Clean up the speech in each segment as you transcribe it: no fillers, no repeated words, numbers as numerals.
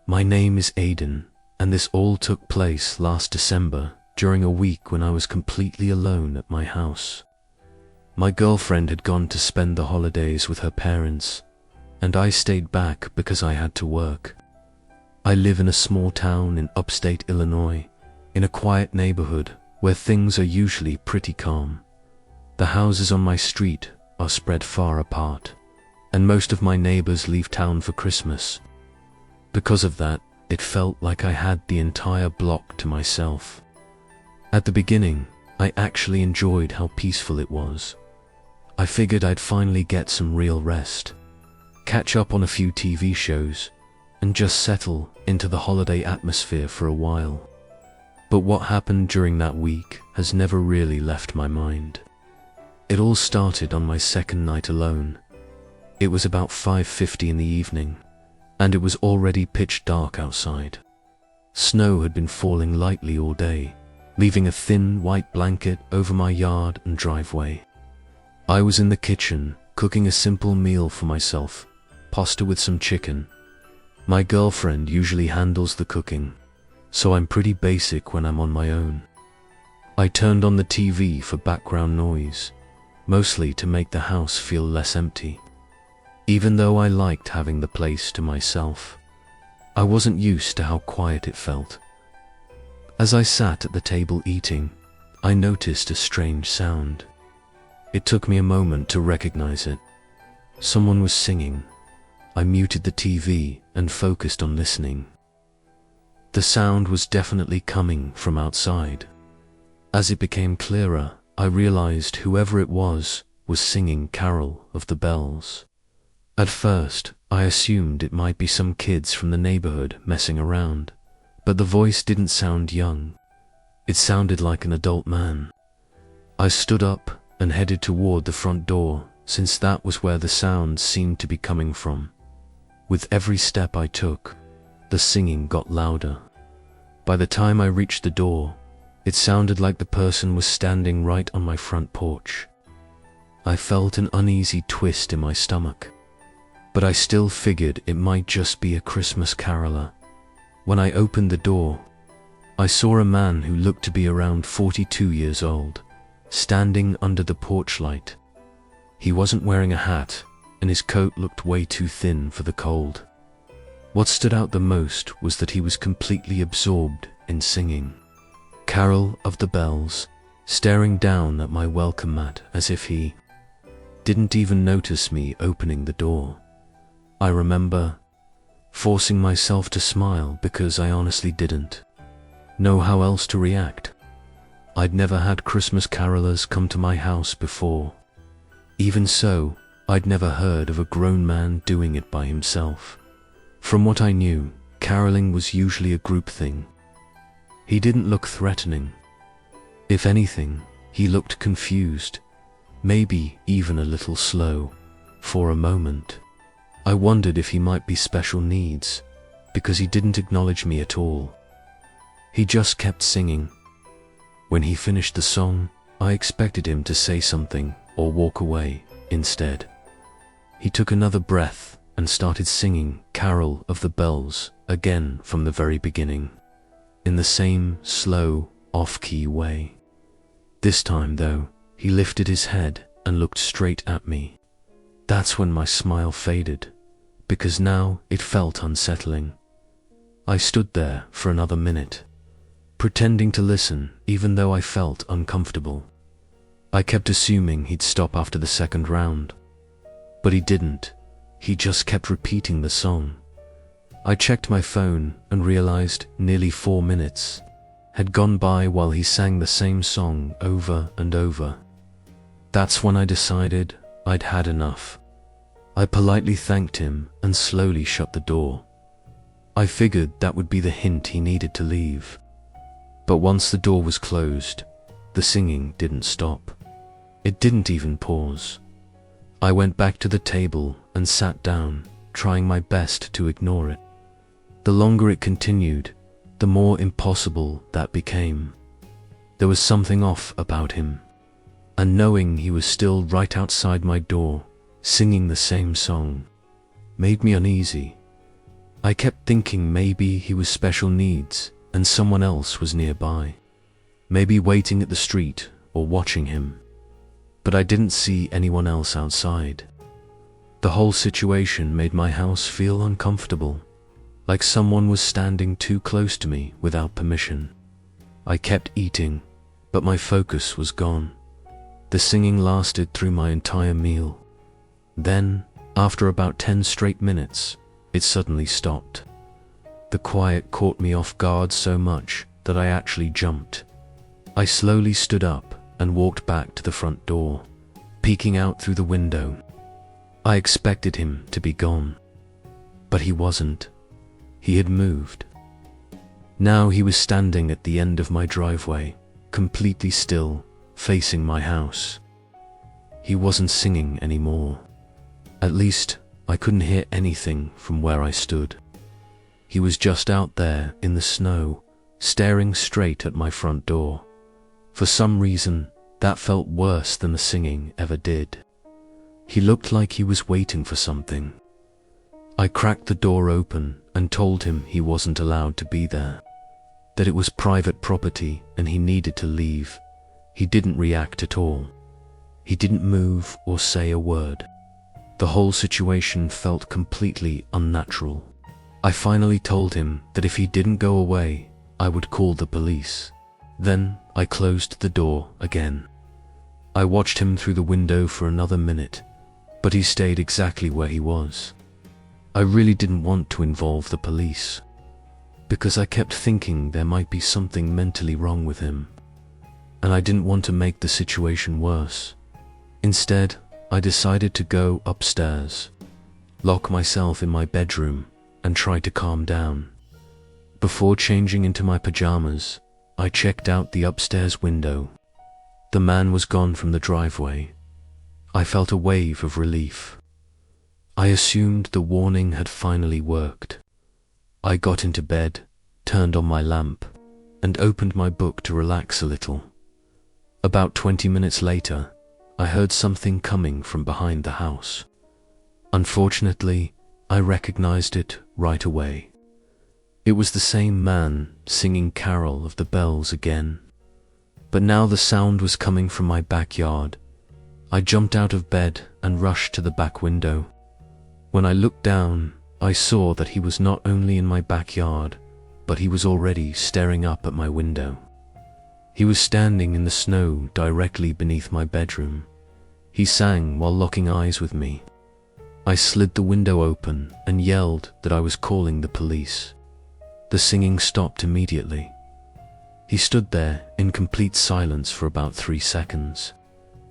My name is Aiden, and this all took place last December during a week when I was completely alone at my house. My girlfriend had gone to spend the holidays with her parents, and I stayed back because I had to work. I live in a small town in upstate Illinois, in a quiet neighborhood where things are usually pretty calm. The houses on my street are spread far apart, and most of my neighbors leave town for Christmas. Because of that, it felt like I had the entire block to myself. At the beginning, I actually enjoyed how peaceful it was. I figured I'd finally get some real rest, catch up on a few TV shows, and just settle into the holiday atmosphere for a while. But what happened during that week has never really left my mind. It all started on my second night alone. It was about 5:50 in the evening, and it was already pitch dark outside. Snow had been falling lightly all day, leaving a thin white blanket over my yard and driveway. I was in the kitchen, cooking a simple meal for myself, pasta with some chicken. My girlfriend usually handles the cooking, so I'm pretty basic when I'm on my own. I turned on the TV for background noise, mostly to make the house feel less empty. Even though I liked having the place to myself, I wasn't used to how quiet it felt. As I sat at the table eating, I noticed a strange sound. It took me a moment to recognize it. Someone was singing. I muted the TV and focused on listening. The sound was definitely coming from outside. As it became clearer, I realized whoever it was singing Carol of the Bells. At first, I assumed it might be some kids from the neighborhood messing around, but the voice didn't sound young. It sounded like an adult man. I stood up and headed toward the front door, since that was where the sound seemed to be coming from. With every step I took, the singing got louder. By the time I reached the door, it sounded like the person was standing right on my front porch. I felt an uneasy twist in my stomach, but I still figured it might just be a Christmas caroler. When I opened the door, I saw a man who looked to be around 42 years old, standing under the porch light. He wasn't wearing a hat, and his coat looked way too thin for the cold. What stood out the most was that he was completely absorbed in singing Carol of the Bells, staring down at my welcome mat as if he didn't even notice me opening the door. I remember forcing myself to smile because I honestly didn't know how else to react. I'd never had Christmas carolers come to my house before. Even so, I'd never heard of a grown man doing it by himself. From what I knew, caroling was usually a group thing. He didn't look threatening. If anything, he looked confused, maybe even a little slow. For a moment, I wondered if he might be special needs, because he didn't acknowledge me at all. He just kept singing. When he finished the song, I expected him to say something or walk away. Instead, he took another breath and started singing Carol of the Bells again from the very beginning, in the same slow, off-key way. This time, though, he lifted his head and looked straight at me. That's when my smile faded, because now it felt unsettling. I stood there for another minute, pretending to listen even though I felt uncomfortable. I kept assuming he'd stop after the second round, but he didn't. He just kept repeating the song. I checked my phone and realized nearly 4 minutes had gone by while he sang the same song over and over. That's when I decided I'd had enough. I politely thanked him and slowly shut the door. I figured that would be the hint he needed to leave. But once the door was closed, the singing didn't stop. It didn't even pause. I went back to the table and sat down, trying my best to ignore it. The longer it continued, the more impossible that became. There was something off about him, and knowing he was still right outside my door, singing the same song, made me uneasy. I kept thinking maybe he was special needs and someone else was nearby, maybe waiting at the street or watching him. But I didn't see anyone else outside. The whole situation made my house feel uncomfortable, like someone was standing too close to me without permission. I kept eating, but my focus was gone. The singing lasted through my entire meal. Then, after about 10 straight minutes, it suddenly stopped. The quiet caught me off guard so much that I actually jumped. I slowly stood up and walked back to the front door, peeking out through the window. I expected him to be gone, but he wasn't. He had moved. Now he was standing at the end of my driveway, completely still, facing my house. He wasn't singing anymore. At least, I couldn't hear anything from where I stood. He was just out there in the snow, staring straight at my front door. For some reason, that felt worse than the singing ever did. He looked like he was waiting for something. I cracked the door open and told him he wasn't allowed to be there, that it was private property and he needed to leave. He didn't react at all. He didn't move or say a word. The whole situation felt completely unnatural. I finally told him that if he didn't go away, I would call the police. Then I closed the door again. I watched him through the window for another minute, but he stayed exactly where he was. I really didn't want to involve the police, because I kept thinking there might be something mentally wrong with him, and I didn't want to make the situation worse. Instead, I decided to go upstairs, lock myself in my bedroom, and try to calm down. Before changing into my pajamas, I checked out the upstairs window. The man was gone from the driveway. I felt a wave of relief. I assumed the warning had finally worked. I got into bed, turned on my lamp, and opened my book to relax a little. About 20 minutes later, I heard something coming from behind the house. Unfortunately, I recognized it right away. It was the same man singing Carol of the Bells again. But now the sound was coming from my backyard. I jumped out of bed and rushed to the back window. When I looked down, I saw that he was not only in my backyard, but he was already staring up at my window. He was standing in the snow directly beneath my bedroom. He sang while locking eyes with me. I slid the window open and yelled that I was calling the police. The singing stopped immediately. He stood there in complete silence for about 3 seconds.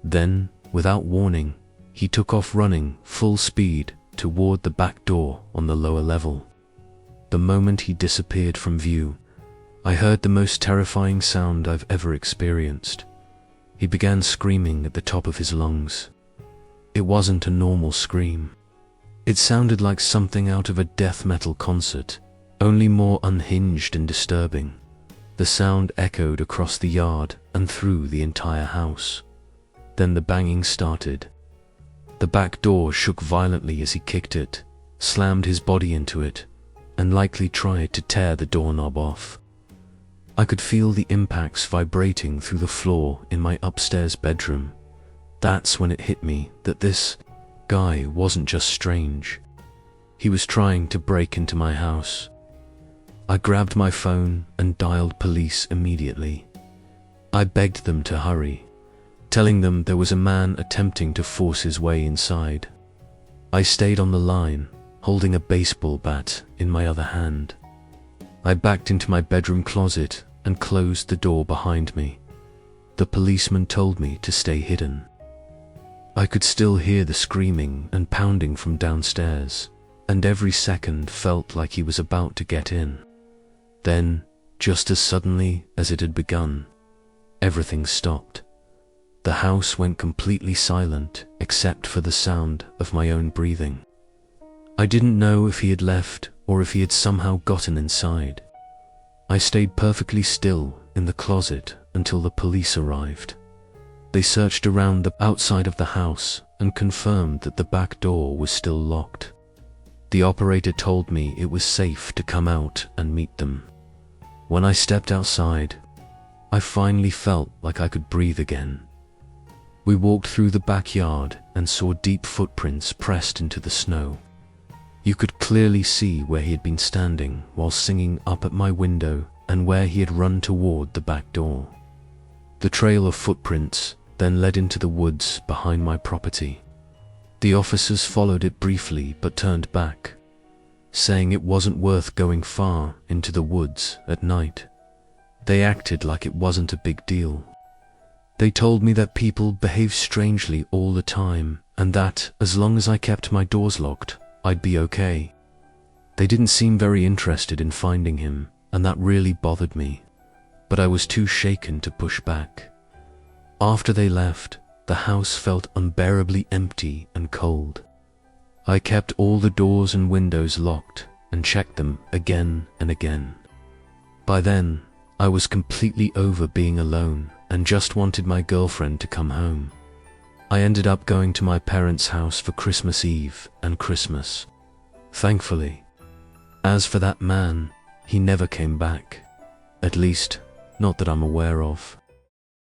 Then, without warning, he took off running full speed toward the back door on the lower level. The moment he disappeared from view, I heard the most terrifying sound I've ever experienced. He began screaming at the top of his lungs. It wasn't a normal scream. It sounded like something out of a death metal concert, only more unhinged and disturbing. The sound echoed across the yard and through the entire house. Then the banging started. The back door shook violently as he kicked it, slammed his body into it, and likely tried to tear the doorknob off. I could feel the impacts vibrating through the floor in my upstairs bedroom. That's when it hit me that this guy wasn't just strange. He was trying to break into my house. I grabbed my phone and dialed police immediately. I begged them to hurry, telling them there was a man attempting to force his way inside. I stayed on the line, holding a baseball bat in my other hand. I backed into my bedroom closet and closed the door behind me. The policeman told me to stay hidden. I could still hear the screaming and pounding from downstairs, and every second felt like he was about to get in. Then, just as suddenly as it had begun, everything stopped. The house went completely silent except for the sound of my own breathing. I didn't know if he had left or if he had somehow gotten inside. I stayed perfectly still in the closet until the police arrived. They searched around the outside of the house and confirmed that the back door was still locked. The operator told me it was safe to come out and meet them. When I stepped outside, I finally felt like I could breathe again. We walked through the backyard and saw deep footprints pressed into the snow. You could clearly see where he had been standing while singing up at my window and where he had run toward the back door. The trail of footprints then led into the woods behind my property. The officers followed it briefly but turned back, saying it wasn't worth going far into the woods at night. They acted like it wasn't a big deal. They told me that people behave strangely all the time and that as long as I kept my doors locked, I'd be okay. They didn't seem very interested in finding him, and that really bothered me, but I was too shaken to push back. After they left, the house felt unbearably empty and cold. I kept all the doors and windows locked and checked them again and again. By then, I was completely over being alone and just wanted my girlfriend to come home. I ended up going to my parents' house for Christmas Eve and Christmas, thankfully. As for that man, he never came back. At least, not that I'm aware of.